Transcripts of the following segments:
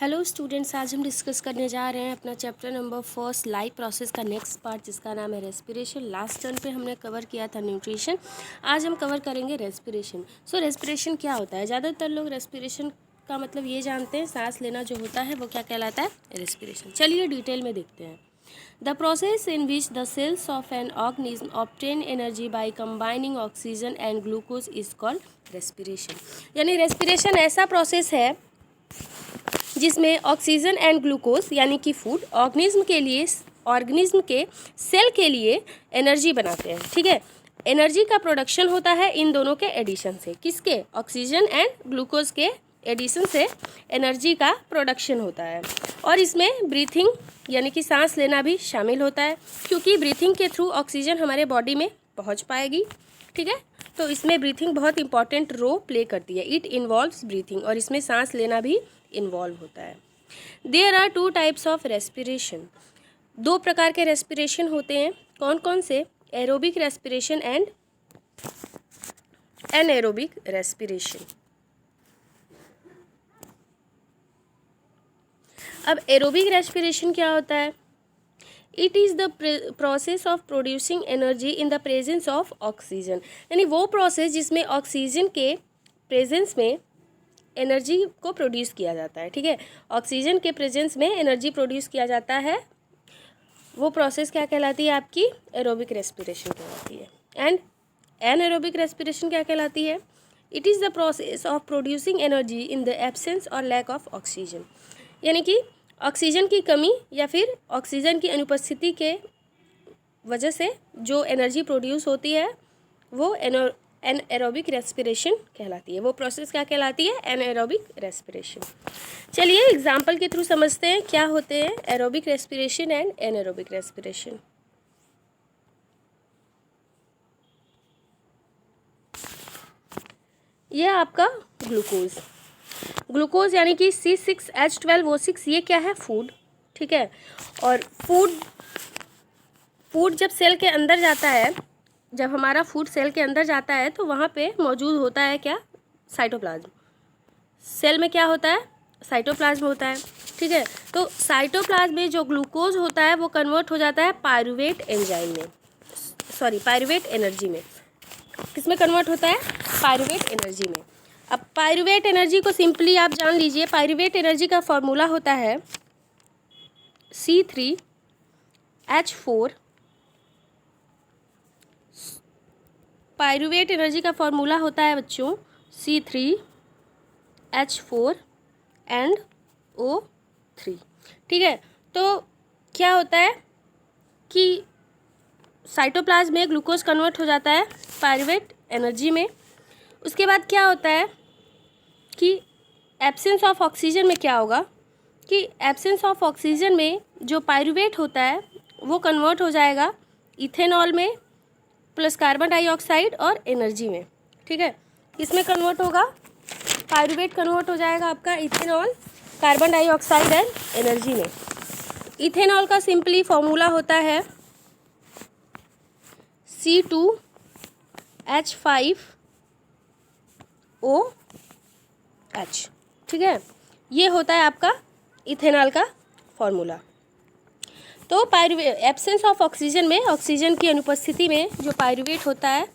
Hello students, आज हम discuss करने जा रहे हैं अपना chapter number first life process का नेक्स्ट पार्ट, जिसका नाम है रेस्पिरेशन। लास्ट टर्न पे हमने कवर किया था न्यूट्रिशन। आज हम कवर करेंगे रेस्पिरेशन। सो रेस्पिरेशन क्या होता है? ज़्यादातर लोग रेस्पिरेशन का मतलब ये जानते हैं, सांस लेना जो होता है वो क्या कहलाता है? रेस्पिरेशन। चलिए डिटेल में देखते हैं। The process in which the cells of an organism obtain energy by combining oxygen and glucose is called respiration. यानी रेस्पिरेशन ऐसा प्रोसेस है जिसमें ऑक्सीजन एंड ग्लूकोज यानी कि फूड ऑर्गेनिज्म के सेल के लिए एनर्जी बनाते हैं। ठीक है, एनर्जी का प्रोडक्शन होता है इन दोनों के एडिशन से। किसके? ऑक्सीजन एंड ग्लूकोज के एडिशन से एनर्जी का प्रोडक्शन होता है। और इसमें ब्रीथिंग यानी कि सांस लेना भी शामिल होता है, क्योंकि ब्रीथिंग के थ्रू ऑक्सीजन हमारे बॉडी में पहुंच पाएगी। ठीक है, तो इसमें ब्रीथिंग बहुत इंपॉर्टेंट रोल प्ले करती है। इट इन्वॉल्व्स ब्रीथिंग, और इसमें सांस लेना भी इन्वॉल्व होता है। There are 2 types of respiration. 2 प्रकार के रेस्पिरेशन होते हैं। कौन कौन से? Aerobic respiration and anaerobic respiration. अब एरोबिक रेस्पिरेशन क्या होता है? It is the process of producing energy in the presence of oxygen. यानी वो प्रोसेस जिसमें ऑक्सीजन के प्रेजेंस में एनर्जी को प्रोड्यूस किया जाता है। ठीक है, ऑक्सीजन के प्रेजेंस में एनर्जी प्रोड्यूस किया जाता है, वो प्रोसेस क्या कहलाती है? आपकी एरोबिक रेस्पिरेशन कहलाती है। एंड एनएरोबिक रेस्पिरेशन क्या कहलाती है? It is the process of producing energy in the absence और लैक ऑफ ऑक्सीजन। यानी कि ऑक्सीजन की कमी या फिर ऑक्सीजन की अनुपस्थिति के वजह से जो एनर्जी प्रोड्यूस होती है वो एनएरोबिक रेस्पिरेशन कहलाती है। वो प्रोसेस क्या कहलाती है? Anaerobic respiration. चलिए एग्जांपल के थ्रू समझते हैं क्या होते हैं aerobic respiration and anaerobic respiration. यह आपका ग्लूकोज यानी कि C6H12O6, ये क्या है? फूड। ठीक है, और फूड जब सेल के अंदर जाता है, जब हमारा फूड सेल के अंदर जाता है तो वहाँ पे मौजूद होता है क्या? साइटोप्लाज्म। सेल में क्या होता है? साइटोप्लाज्म होता है। ठीक है, तो साइटोप्लाज्म में जो ग्लूकोज होता है वो कन्वर्ट हो जाता है पायरूवेट एनर्जी में। किस में कन्वर्ट होता है? पायरूवेट एनर्जी में। अब पायरूवेट एनर्जी को सिंपली आप जान लीजिए। पायरूवेट एनर्जी का फॉर्मूला होता है C3H4। पायरूवेट एनर्जी का फॉर्मूला होता है बच्चों C3H4 एंड O3। ठीक है, तो क्या होता है कि साइटोप्लाज्म में ग्लूकोज कन्वर्ट हो जाता है पायरूवेट एनर्जी में। उसके बाद क्या होता है कि एब्सेंस ऑफ ऑक्सीजन में क्या होगा कि एब्सेंस ऑफ ऑक्सीजन में जो पायरूवेट होता है वो कन्वर्ट हो जाएगा इथेनॉल में प्लस कार्बन डाइऑक्साइड और एनर्जी में। ठीक है, इसमें कन्वर्ट होगा, पायरूवेट कन्वर्ट हो जाएगा आपका ethanol, carbon dioxide and energy में। इथेनॉल का सिंपली फॉर्मूला होता है C2H5OH। ठीक है, ये होता है आपका इथेनॉल का फॉर्मूला। तो एब्सेंस ऑफ ऑक्सीजन में, ऑक्सीजन की अनुपस्थिति में जो पायरूवेट होता है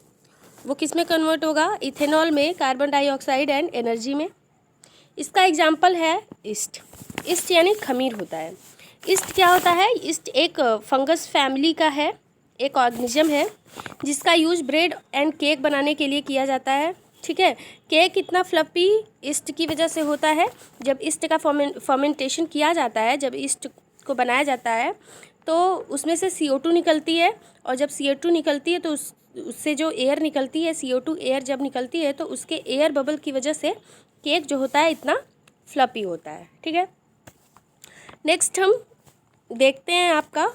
वो किस में कन्वर्ट होगा? इथेनॉल में, कार्बन डाइऑक्साइड एंड एनर्जी में। इसका एग्जाम्पल है ईस्ट। ईस्ट यानी खमीर होता है। ईस्ट क्या होता है? ईस्ट एक फंगस फैमिली का है, एक ऑर्गेनिज्म है जिसका यूज ब्रेड एंड केक बनाने के लिए किया जाता है। ठीक है, केक इतना फ्लफी ईस्ट की वजह से होता है। जब ईस्ट का फर्मेंटेशन किया जाता है, जब ईस्ट को बनाया जाता है तो उसमें से CO2 निकलती है, और जब CO2 निकलती है तो उससे जो एयर निकलती है, CO2 एयर जब निकलती है तो उसके एयर बबल की वजह से केक जो होता है इतना फ्लफी होता है। ठीक है, नेक्स्ट हम देखते हैं आपका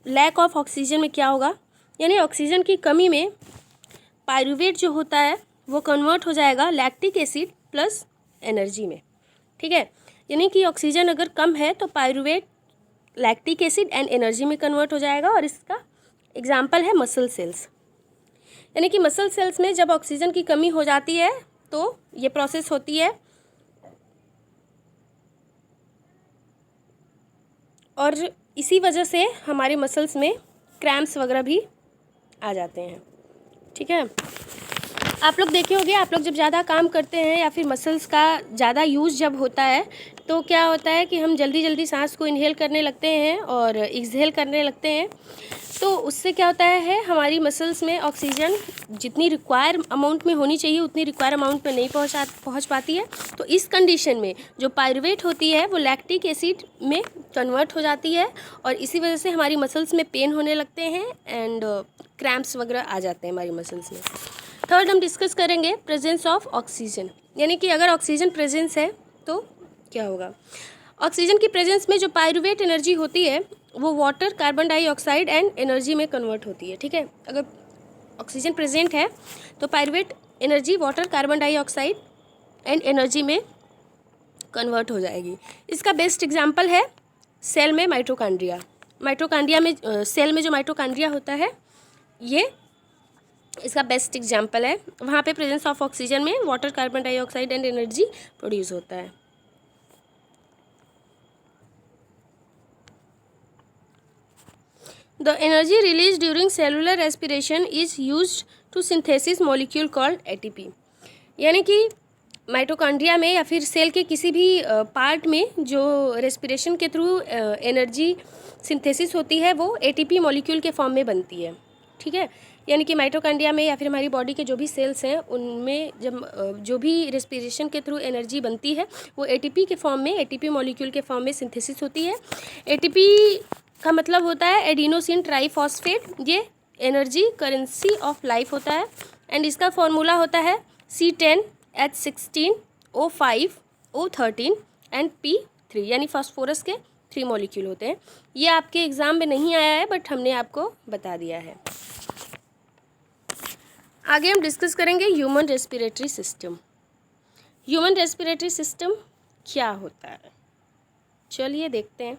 लैक ऑफ ऑक्सीजन में क्या होगा। यानी ऑक्सीजन की कमी में पायरूवेट जो होता है वो कन्वर्ट हो जाएगा लैक्टिक एसिड प्लस एनर्जी में। ठीक है, यानी कि ऑक्सीजन अगर कम है तो pyruvate lactic acid and energy में कन्वर्ट हो जाएगा। और इसका एग्जाम्पल है मसल सेल्स। यानी कि मसल सेल्स में जब ऑक्सीजन की कमी हो जाती है तो ये प्रोसेस होती है और इसी वजह से हमारे मसल्स में क्रैम्प्स वगैरह भी आ जाते हैं। ठीक है, आप लोग देखे होंगे, आप लोग जब ज़्यादा काम करते हैं या फिर मसल्स का ज़्यादा यूज़ जब होता है तो क्या होता है कि हम जल्दी जल्दी सांस को इनहेल करने लगते हैं और एक्सहेल करने लगते हैं। तो उससे क्या होता है, हमारी मसल्स में ऑक्सीजन जितनी रिक्वायर अमाउंट में होनी चाहिए उतनी रिक्वायर अमाउंट में नहीं पहुंच पाती है। तो इस कंडीशन में जो पायरुवेट होती है वो लैक्टिक एसिड में कन्वर्ट हो जाती है और इसी वजह से हमारी मसल्स में पेन होने लगते हैं एंड क्रैम्प्स वगैरह आ जाते हैं हमारी मसल्स में। थर्ड हम डिस्कस करेंगे प्रेजेंस ऑफ ऑक्सीजन, यानी कि अगर ऑक्सीजन प्रेजेंस है तो क्या होगा। ऑक्सीजन की प्रेजेंस में जो पायरुवेट एनर्जी होती है वो water, carbon dioxide and energy में कन्वर्ट होती है। ठीक है, अगर ऑक्सीजन प्रेजेंट है तो pyruvate energy water, carbon dioxide and energy में कन्वर्ट हो जाएगी। इसका बेस्ट एग्जांपल है सेल में माइटोकॉन्ड्रिया। माइटोकॉन्ड्रिया में सेल में जो माइटोकॉन्ड्रिया होता है ये इसका बेस्ट एग्जांपल है। वहाँ पे प्रेजेंस ऑफ ऑक्सीजन में water, carbon dioxide and energy produce होता है। The energy released during cellular respiration is used to synthesis molecule called ATP। यानी कि माइटोकॉन्ड्रिया में या फिर सेल के किसी भी पार्ट में जो रेस्पिरेशन के थ्रू एनर्जी सिंथेसिस होती है वो ATP मॉलिक्यूल के फॉर्म में बनती है। ठीक है, यानी कि माइटोकॉन्ड्रिया में या फिर हमारी बॉडी के जो भी सेल्स हैं उनमें जब जो भी रेस्पिरेशन के थ्रू एनर्जी बनती है वो ATP के फॉर्म में, ATP मॉलिक्यूल के फॉर्म में सिंथेसिस होती है। ATP का मतलब होता है एडिनोसिन ट्राईफॉस्फेट। ये एनर्जी करेंसी ऑफ लाइफ होता है एंड इसका फॉर्मूला होता है C10H16O5O13 एंड P3, यानी फास्फोरस के 3 मॉलिक्यूल होते हैं। ये आपके एग्जाम में नहीं आया है बट हमने आपको बता दिया है। आगे हम डिस्कस करेंगे human respiratory system. Human respiratory system क्या होता है, चलिए देखते हैं।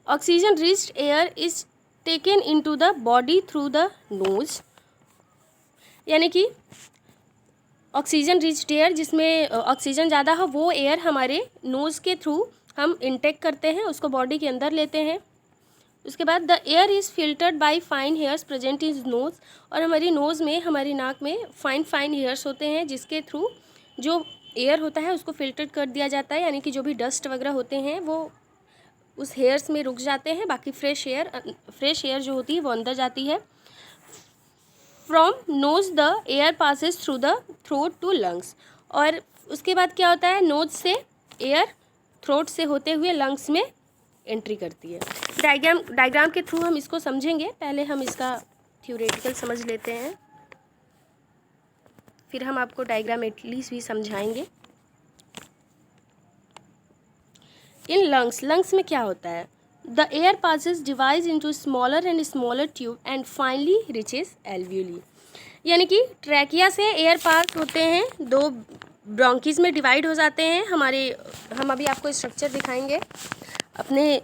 Oxygen riched air is taken into the body through the nose, यानी कि ऑक्सीजन रिच्ड एयर जिसमें ऑक्सीजन ज़्यादा हो वो एयर हमारे नोज़ के थ्रू हम इनटेक करते हैं, उसको बॉडी के अंदर लेते हैं। उसके बाद the air is filtered by fine hairs present in nose, और हमारी नोज़ में, हमारी नाक में फाइन हेयर्स होते हैं जिसके थ्रू जो एयर होता है उसको फिल्टर कर दिया जाता है, यानी कि जो भी डस्ट वगैरह होते हैं वो उस हेयर्स में रुक जाते हैं, बाकी फ्रेश एयर जो होती है वो अंदर जाती है। From nose the air passes through the throat to lungs, और उसके बाद क्या होता है, नोज से एयर थ्रोट से होते हुए लंग्स में एंट्री करती है। डायग्राम के थ्रू हम इसको समझेंगे, पहले हम इसका थ्योरेटिकल समझ लेते हैं, फिर हम आपको डायग्रामेटिकली भी समझाएंगे। इन लंग्स में क्या होता है, the air passes divide into smaller and smaller tube and finally reaches alveoli, यानी कि ट्रैकिया से एयर पास होते हैं, 2 ब्रोंकीज में डिवाइड हो जाते हैं। हम अभी आपको स्ट्रक्चर दिखाएंगे अपने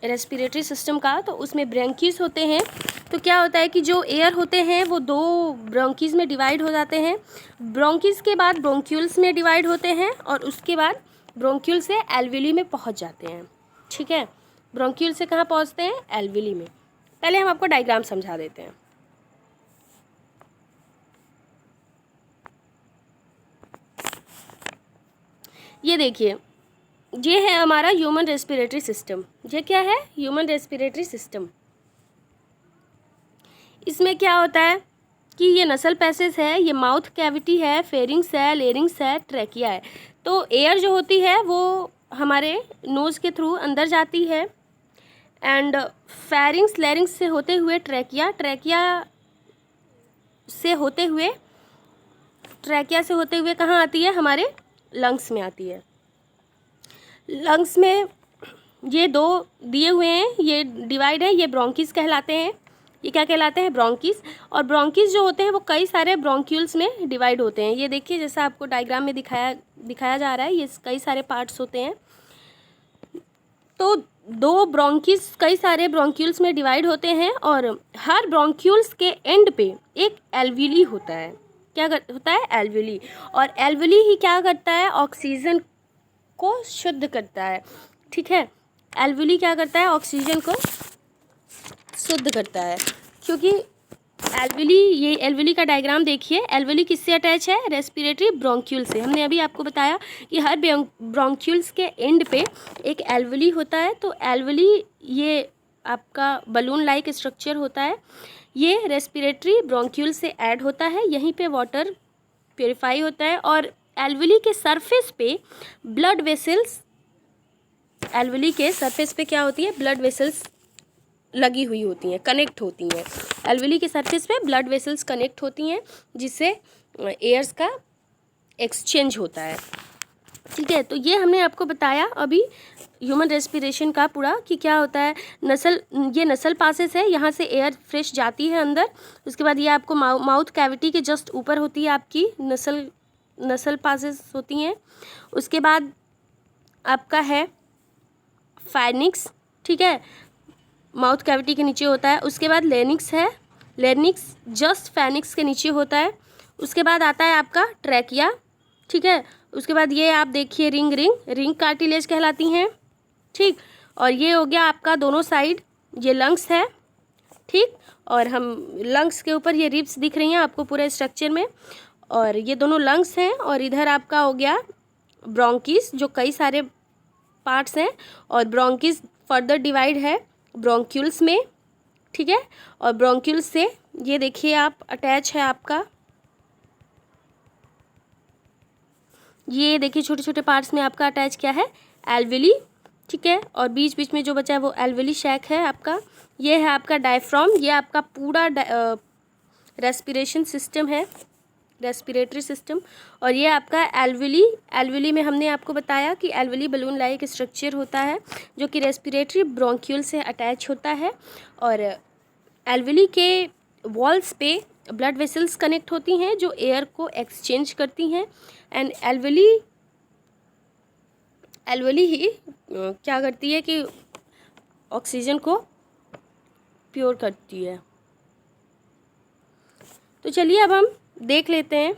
रेस्पिरेटरी सिस्टम का, तो उसमें ब्रोंकीज होते हैं। तो क्या होता है कि जो एयर होते हैं वो 2 ब्रोंकीज में डिवाइड हो जाते हैं। ब्रोंकीज के बाद ब्रोंक्यूल्स में डिवाइड होते हैं और उसके बाद ब्रोंक्यूल से एल्वियोली में पहुंच जाते हैं। ठीक है, ब्रोंक्यूल से कहाँ पहुंचते हैं, एल्वियोली में। पहले हम आपको डायग्राम समझा देते हैं। ये देखिए, ये है हमारा ह्यूमन रेस्पिरेटरी सिस्टम। ये क्या है, ह्यूमन रेस्पिरेटरी सिस्टम। इसमें क्या होता है कि ये नसल पैसेज है, ये माउथ कैविटी है, फेरिंग्स है, लेरिंग्स है, ट्रैकिया है। तो एयर जो होती है वो हमारे नोज़ के थ्रू अंदर जाती है एंड फेरिंग्स, लेरिंग्स से होते हुए ट्रैकिया से होते हुए कहाँ आती है, हमारे लंग्स में आती है। लंग्स में ये 2 दिए हुए हैं, ये डिवाइड है, ये ब्रोंकीज कहलाते हैं। ये क्या कहलाते हैं, ब्रोंकीज। और ब्रोंकीज जो होते हैं वो कई सारे ब्रोंक्यूल्स में डिवाइड होते हैं। ये देखिए, जैसा आपको डायग्राम में दिखाया जा रहा है, ये कई सारे पार्ट्स होते हैं। तो 2 ब्रोंकीज कई सारे ब्रोंक्यूल्स में डिवाइड होते हैं और हर ब्रोंक्यूल्स के एंड पे एक एल्वियोली होता है। होता है? एल्वेली। और एल्वेली ही क्या करता है? ऑक्सीजन को शुद्ध करता है। ठीक है, एल्वेली क्या करता है? ऑक्सीजन को शुद्ध करता है। क्योंकि एल्वेली, ये एल्वेली का डायग्राम देखिए, एल्वेली किससे अटैच है? रेस्पिरेटरी ब्रोंक्यूल से। हमने अभी आपको बताया कि हर ब्रोंक्यूल्स के एंड पे एक एल्वेली होता है। तो एल्वेली ये आपका बलून लाइक स्ट्रक्चर होता है, ये रेस्पिरेटरी ब्रोंक्यूल से ऐड होता है, यहीं पे वाटर प्योरीफाई होता है। और एल्वेली के सरफेस पे ब्लड वेसल्स, एल्वेली के सरफेस पे क्या होती है? ब्लड वेसल्स लगी हुई होती हैं, कनेक्ट होती हैं। एल्वेली के सरफेस पे ब्लड वेसल्स कनेक्ट होती हैं, जिससे एयर्स का एक्सचेंज होता है। ठीक है, तो ये हमने आपको बताया अभी ह्यूमन रेस्पिरेशन का पूरा कि क्या होता है। ये नसल पासेस है, यहाँ से एयर फ्रेश जाती है अंदर। उसके बाद ये आपको माउथ कैविटी के जस्ट ऊपर होती है आपकी नसल पासेस होती हैं। उसके बाद आपका है फाइनिक्स, ठीक है, माउथ कैविटी के नीचे होता है। उसके बाद लेनिक्स है, लेनिक्स जस्ट फेनिक्स के नीचे होता है। उसके बाद आता है आपका ट्रैकिया, ठीक है। उसके बाद ये आप देखिए रिंग कार्टिलेज कहलाती हैं, ठीक। और ये हो गया आपका दोनों साइड, ये लंग्स है, ठीक। और हम लंग्स के ऊपर ये रिब्स दिख रही हैं आपको पूरे स्ट्रक्चर में, और ये दोनों लंग्स हैं। और इधर आपका हो गया ब्रोंकिस, जो कई सारे पार्ट्स हैं, और ब्रोंकिस फर्दर डिवाइड है ब्रोंक्यूल्स में, ठीक है। और ब्रोंक्यूल्स से ये देखिए आप अटैच है आपका, ये देखिए छोटे छोटे पार्ट्स में आपका अटैच क्या है? एल्वेली, ठीक है। और बीच बीच में जो बचा है वो एल्वेली शैक है आपका। ये है आपका डायफ्राम, ये आपका पूरा रेस्पिरेशन सिस्टम है, रेस्पिरेटरी सिस्टम। और ये आपका एल्वेली में हमने आपको बताया कि एल्वेली बलून लाइक स्ट्रक्चर होता है जो कि रेस्पिरेटरी ब्रोंक्यूल से अटैच होता है। और एल्वेली के वॉल्स पे ब्लड वेसल्स कनेक्ट होती हैं जो एयर को एक्सचेंज करती हैं। एंड एल्वेली ही क्या करती है कि ऑक्सीजन को प्योर करती है। तो चलिए अब हम देख लेते हैं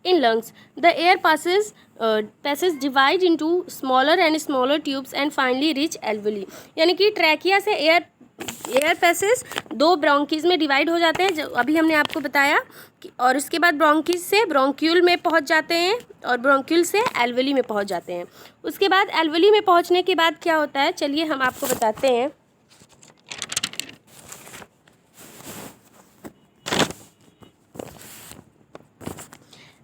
in lungs the air passes divide into smaller and smaller tubes and finally reach alveoli। यानी कि ट्रैकिया से एयर पैसेज दो ब्रोंकीज में डिवाइड हो जाते हैं, जो अभी हमने आपको बताया कि, और उसके बाद ब्रोंकीज से ब्रोंक्यूल में पहुंच जाते हैं और ब्रोंक्यूल से एल्वेली में पहुंच जाते हैं। उसके बाद एल्वेली में पहुंचने के बाद क्या होता है, चलिए हम आपको बताते हैं।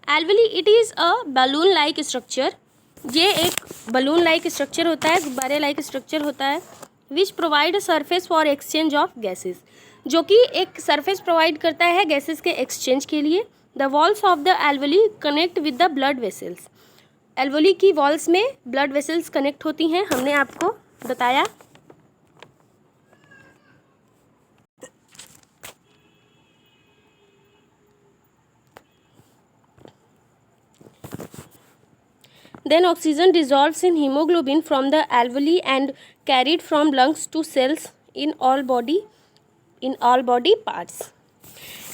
Alveoli it is a balloon like structure, ये एक बलून लाइक स्ट्रक्चर होता है, गुब्बारे लाइक स्ट्रक्चर होता है। Which provide surface for exchange of gases, जो कि एक सरफेस प्रोवाइड करता है गैसेस के एक्सचेंज के लिए। The walls of the alveoli connect with the blood vessels, alveoli की वॉल्स में ब्लड वेसल्स कनेक्ट होती हैं, हमने आपको बताया। Then oxygen dissolves in hemoglobin from the alveoli and carried from lungs to cells in all body parts।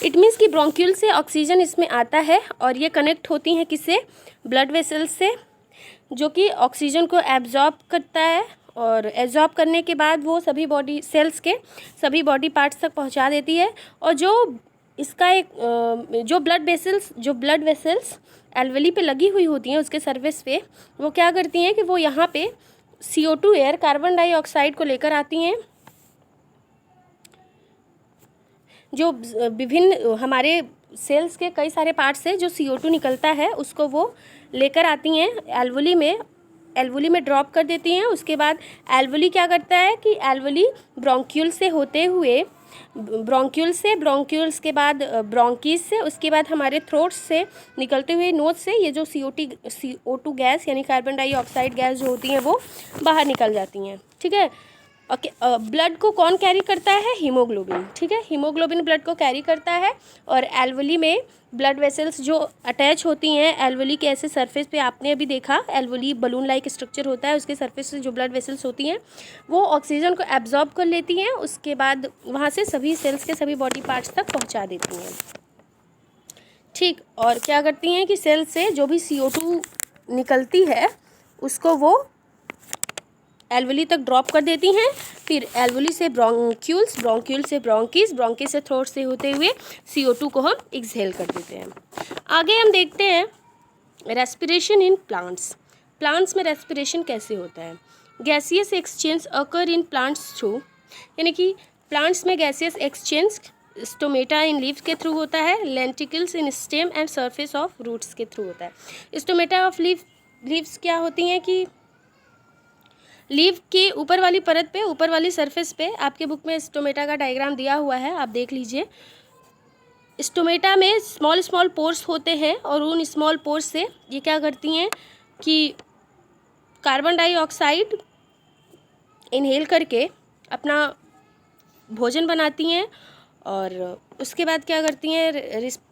It means कि bronchiole से oxygen इसमें आता है और ये कनेक्ट होती हैं किससे? ब्लड वेसल्स से, जो कि ऑक्सीजन को एब्जॉर्ब करता है और एब्जॉर्ब करने के बाद वो सभी बॉडी सेल्स के सभी बॉडी पार्ट्स तक पहुंचा देती है। और जो इसका एक जो ब्लड वेसल्स एल्वेली पे लगी हुई होती हैं उसके सरफेस पे, वो क्या करती हैं कि वो यहाँ पे CO2 एयर, कार्बन डाइऑक्साइड को लेकर आती हैं। जो विभिन्न हमारे सेल्स के कई सारे पार्ट से जो CO2 निकलता है उसको वो लेकर आती हैं एल्वेली में ड्रॉप कर देती हैं। उसके बाद एल्वेली क्या करता है कि एल्वेली ब्रोंक्यूल से होते हुए ब्रोंक्यूल्स के बाद ब्रोंकीज से, उसके बाद हमारे थ्रोट से निकलते हुए नोज से ये जो CO2 गैस यानी कार्बन डाइऑक्साइड गैस जो होती हैं वो बाहर निकल जाती हैं, ठीक है। ओके, ब्लड को कौन कैरी करता है? हीमोग्लोबिन, ठीक है, हीमोग्लोबिन ब्लड को कैरी करता है। और एल्वली में ब्लड वेसल्स जो अटैच होती हैं एल्वली के ऐसे सरफेस पे, आपने अभी देखा एल्वली बलून लाइक स्ट्रक्चर होता है, उसके सरफेस से जो ब्लड वेसल्स होती हैं वो ऑक्सीजन को एब्जॉर्ब कर लेती हैं, उसके बाद वहाँ से सभी सेल्स के सभी बॉडी पार्ट्स तक पहुँचा देती हैं, ठीक। और क्या करती हैं कि सेल से जो भी CO2 निकलती है उसको वो एल्वली तक ड्रॉप कर देती हैं, फिर एल्वली से ब्रोंक्यूल्स, ब्रोंक्यूल से ब्रोंकिस, ब्रोंकिस से थ्रोट से होते हुए CO2 को हम एक्सहेल कर देते हैं। आगे हम देखते हैं रेस्पिरेशन इन प्लांट्स। प्लांट्स में रेस्पिरेशन कैसे होता है? Gaseous exchange occur in plants through, यानी कि प्लांट्स में gaseous exchange stomata in leaves के थ्रू होता है, lenticels in stem and surface of roots के थ्रू होता है। स्टोमेटा ऑफ लीव्स क्या होती हैं कि लीव के ऊपर वाली परत पे, ऊपर वाली सरफेस पे, आपके बुक में स्टोमेटा का डायग्राम दिया हुआ है, आप देख लीजिए। स्टोमेटा में स्मॉल स्मॉल पोर्स होते हैं और उन स्मॉल पोर्स से ये क्या करती हैं कि कार्बन डाइऑक्साइड इनहेल करके अपना भोजन बनाती हैं और उसके बाद क्या करती हैं,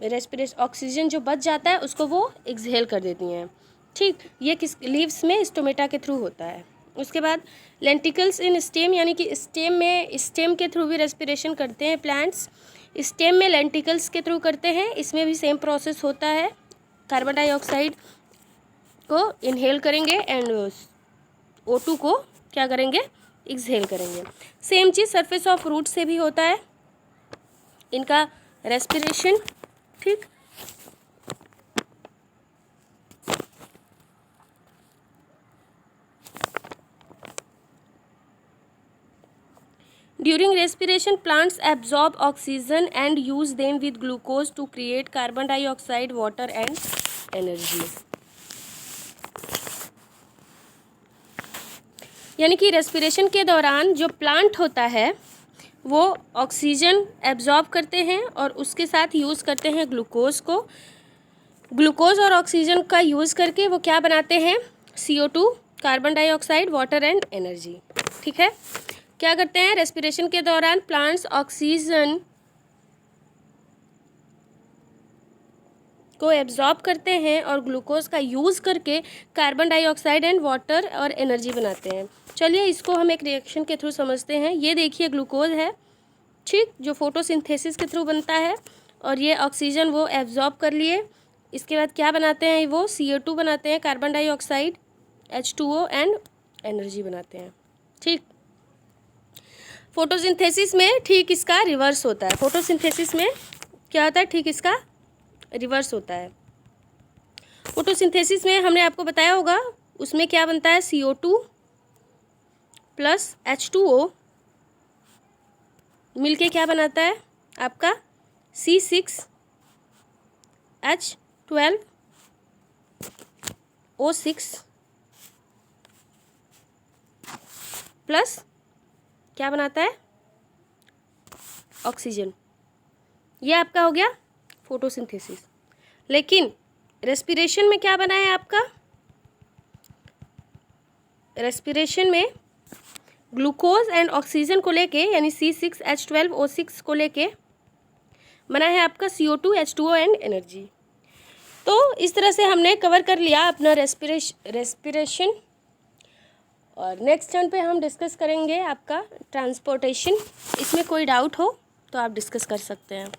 रेस्पिरेशन, ऑक्सीजन जो बच जाता है उसको वो एक्सहेल कर देती हैं, ठीक। ये किस लीव्स में स्टोमेटा के थ्रू होता है। उसके बाद लेंटिकल्स इन स्टेम, यानी कि स्टेम के थ्रू भी रेस्पिरेशन करते हैं प्लांट्स। स्टेम में लेंटिकल्स के थ्रू करते हैं, इसमें भी सेम प्रोसेस होता है, कार्बन डाइऑक्साइड को इनहेल करेंगे एंड O2 को क्या करेंगे, एक्सहेल करेंगे। सेम चीज़ सरफेस ऑफ रूट से भी होता है इनका रेस्पिरेशन, ठीक। During respiration, plants absorb oxygen and use them with glucose to create carbon dioxide, water and energy. यानी कि रेस्पिरेशन के दौरान जो प्लांट होता है वो ऑक्सीजन एब्जॉर्ब करते हैं और उसके साथ यूज़ करते हैं ग्लूकोज को। ग्लूकोज और ऑक्सीजन का यूज़ करके वो क्या बनाते हैं, CO2, carbon dioxide, water and energy, ठीक है। क्या करते हैं रेस्पिरेशन के दौरान प्लांट्स ऑक्सीजन को एब्जॉर्ब करते हैं और ग्लूकोज का यूज़ करके कार्बन डाइऑक्साइड एंड वाटर और एनर्जी बनाते हैं। चलिए इसको हम एक रिएक्शन के थ्रू समझते हैं। ये देखिए ग्लूकोज है, ठीक, जो फोटोसिंथेसिस के थ्रू बनता है और ये ऑक्सीजन वो एब्जॉर्ब कर लिए। इसके बाद क्या बनाते हैं वो CO2 बनाते हैं, carbon dioxide, H2O and energy बनाते हैं, ठीक। फोटोसिंथेसिस में ठीक इसका रिवर्स होता है। फोटोसिंथेसिस में क्या होता है, ठीक इसका रिवर्स होता है। फोटोसिंथेसिस में हमने आपको बताया होगा उसमें क्या बनता है, CO2 प्लस H2O मिलके क्या बनाता है आपका C6H12O6 प्लस क्या बनाता है, ऑक्सीजन। ये आपका हो गया फोटोसिंथेसिस। लेकिन रेस्पिरेशन में क्या बना है आपका, रेस्पिरेशन में ग्लूकोज एंड ऑक्सीजन को लेके यानी C6H12O6 को लेके बना है आपका CO2, H2O एंड एनर्जी। तो इस तरह से हमने कवर कर लिया अपना रेस्पिरेशन। और नेक्स्ट टर्न पे हम डिस्कस करेंगे आपका ट्रांसपोर्टेशन। इसमें कोई डाउट हो तो आप डिस्कस कर सकते हैं।